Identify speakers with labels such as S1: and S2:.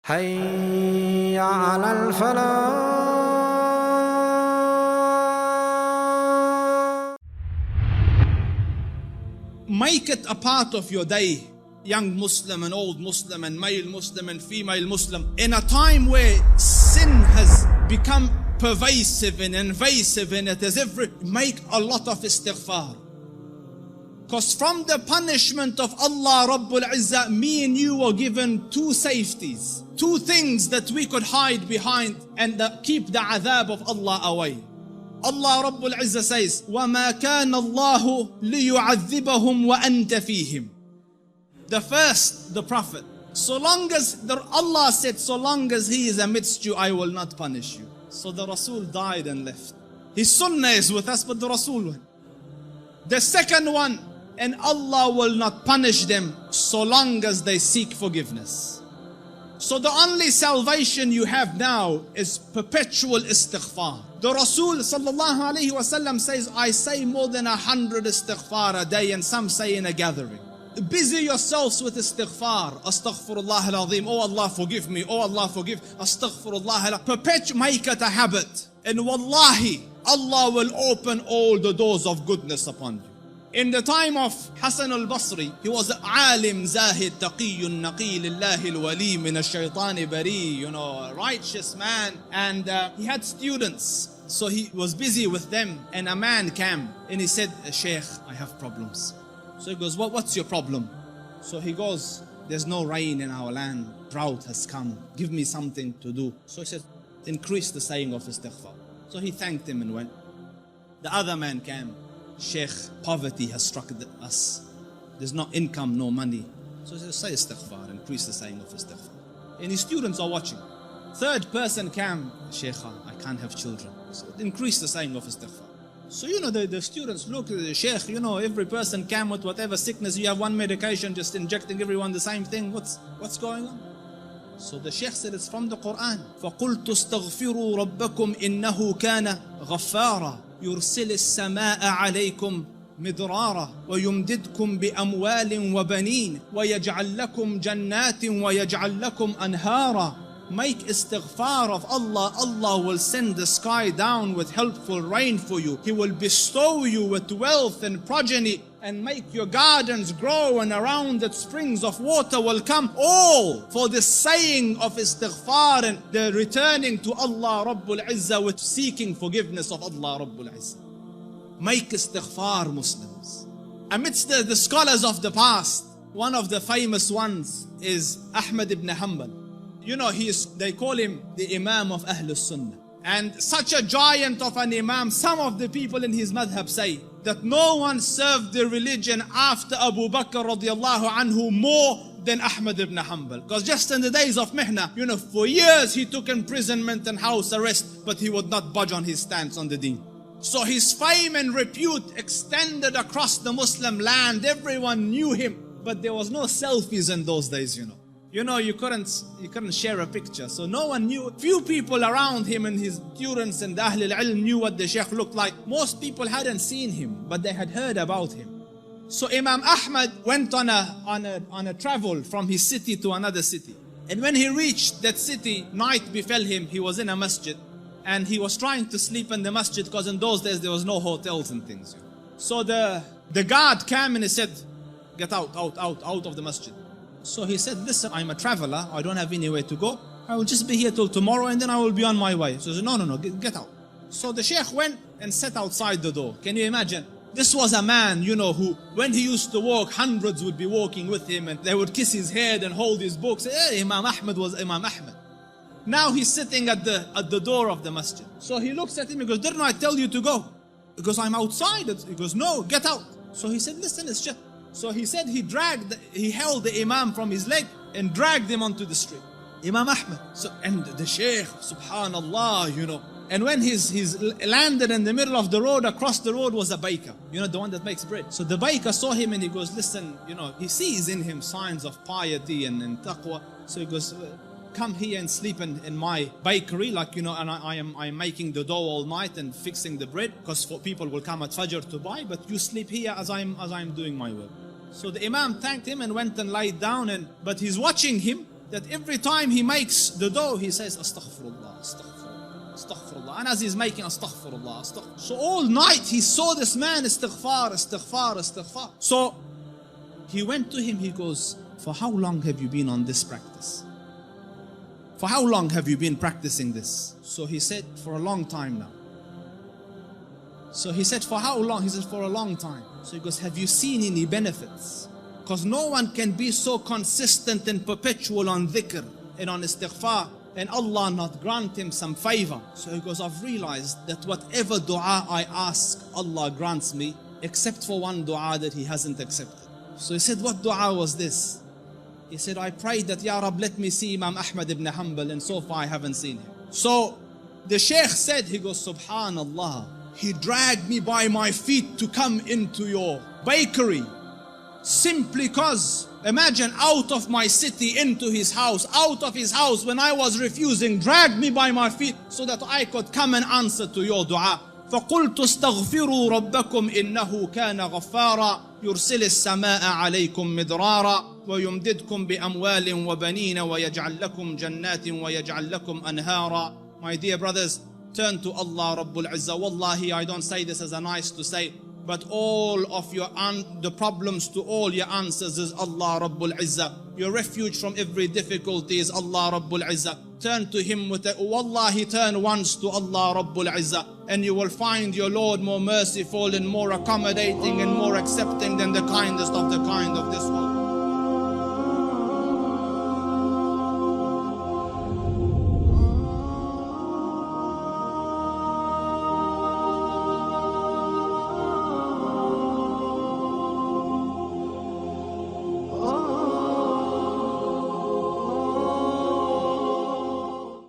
S1: حي على الفلاح.
S2: Make it a part of your day, young Muslim and old Muslim and male Muslim and female Muslim, in a time where sin has become pervasive and invasive in it, make a lot of istighfar. Because from the punishment of Allah Rabbul Izzah, me and you were given two safeties, two things that we could hide behind and keep the adhab of Allah away. Allah Rabbul Izzah says, وَمَا كَانَ اللَّهُ لِيُعَذِّبَهُمْ وَأَنْتَ فِيهِمْ. The first, the Prophet, Allah said, so long as he is amidst you, I will not punish you. So the Rasul died and left. His sunnah is with us, but the Rasul went. The second one, and Allah will not punish them so long as they seek forgiveness. So the only salvation you have now is perpetual istighfar. The Rasul sallallahu alayhi wasallam says, I say more than 100 istighfar a day, and some say in a gathering. Busy yourselves with istighfar. Astaghfirullah al-azim. Oh Allah forgive me. Oh Allah forgive. Astaghfirullah. Make it a habit. And wallahi, Allah will open all the doors of goodness upon you. In the time of Hassan al-Basri, he was alim, zahid, taqiyyun, naqi, lillahi al-wali, min ash-shaytani bari, a righteous man. And he had students. So he was busy with them. And a man came and he said, Shaykh, I have problems. So he goes, what's your problem? So he goes, there's no rain in our land. Drought has come. Give me something to do. So he said, increase the saying of istighfar. So he thanked him and went. The other man came. Sheikh, poverty has struck us. There's no income, no money. So he said, say istighfar, increase the saying of istighfar. And his students are watching. Third person came, Sheikh, I can't have children. So increase the saying of istighfar. So the students look at the Sheikh, every person came with whatever sickness. You have one medication, just injecting everyone the same thing. What's going on? So the Sheikh said, it's from the Quran. فَقُلْتُ اسْتَغْفِرُوا رَبَّكُمْ إِنَّهُ كَانَ غَفَّارًا يُرْسِلِ السَّمَاءَ عَلَيْكُمْ مِدْرَارًا وَيُمْدِدْكُمْ بِأَمْوَالٍ وَبَنِينَ وَيَجْعَلْ لَكُمْ جَنَّاتٍ وَيَجْعَلْ لَكُمْ أَنْهَارًا. Make istighfar of Allah. Allah will send the sky down with helpful rain for you. He will bestow you with wealth and progeny and make your gardens grow, and around it springs of water will come, all for the saying of istighfar and the returning to Allah Rabbul Izzah with seeking forgiveness of Allah Rabbul Izzah. Make istighfar, Muslims. Amidst the scholars of the past, one of the famous ones is Ahmad Ibn Hanbal. They call him the Imam of Ahlul Sunnah. And such a giant of an Imam, some of the people in his madhab say that no one served the religion after Abu Bakr radiallahu anhu more than Ahmad ibn Hanbal. Because just in the days of Mihna, for years he took imprisonment and house arrest, but he would not budge on his stance on the deen. So his fame and repute extended across the Muslim land. Everyone knew him, but there was no selfies in those days, you couldn't share a picture. So no one knew. Few people around him and his students and the Ahlul Ilm knew what the Shaykh looked like. Most people hadn't seen him, but they had heard about him. So Imam Ahmad went on a travel from his city to another city. And when he reached that city, night befell him. He was in a masjid and he was trying to sleep in the masjid, because in those days there was no hotels and things. So the guard came and he said, get out of the masjid. So he said, listen, I'm a traveler. I don't have anywhere to go. I will just be here till tomorrow and then I will be on my way. So he said, no, get out. So the Shaykh went and sat outside the door. Can you imagine? This was a man, who, when he used to walk, hundreds would be walking with him and they would kiss his head and hold his books. Imam Ahmad was Imam Ahmad. Now he's sitting at the door of the masjid. So he looks at him and goes, didn't I tell you to go? He goes, I'm outside. He goes, no, get out. So he said, listen, it's just... So he said he held the Imam from his leg and dragged him onto the street. Imam Ahmad. And the Shaykh, subhanallah, And when he's landed in the middle of the road, across the road was a baker, the one that makes bread. So the baker saw him and he goes, listen, he sees in him signs of piety and taqwa. So he goes, come here and sleep in my bakery, and I am making the dough all night and fixing the bread, because people will come at Fajr to buy, but you sleep here as I'm doing my work. So the Imam thanked him and went and laid down, but he's watching him, that every time he makes the dua, he says, Astaghfirullah, Astaghfirullah, Astaghfirullah. And as he's making Astaghfirullah, Astaghfirullah. So all night he saw this man, Istighfar, Istighfar, Istighfar. So he went to him, he goes, for how long have you been on this practice? For how long have you been practicing this? So he said, for a long time now. So he said, for how long? He said, for a long time. So he goes, have you seen any benefits? Because no one can be so consistent and perpetual on dhikr and on istighfar and Allah not grant him some favor. So he goes, I've realized that whatever dua I ask, Allah grants me, except for one dua that he hasn't accepted. So he said, what dua was this? He said, I prayed that, Ya Rab, let me see Imam Ahmad Ibn Hanbal, and so far I haven't seen him. So the Shaykh said, he goes, Subhanallah, he dragged me by my feet to come into your bakery, simply cause, imagine, out of my city into his house, out of his house when I was refusing, dragged me by my feet so that I could come and answer to your dua. فقلت استغفروا ربكم إنه كان غفارا يرسل السماء عليكم مدرارا ويمددكم بأموال وبنين ويجعل لكم جنات ويجعل لكم أنهارا. My dear brothers, turn to Allah Rabbul Izzah. Wallahi, I don't say this as a nice to say, but all of the problems to all your answers is Allah Rabbul Izzah. Your refuge from every difficulty is Allah Rabbul Izzah. Turn to Him Wallahi, turn once to Allah Rabbul Izzah, and you will find your Lord more merciful and more accommodating and more accepting than the kindest of the kind.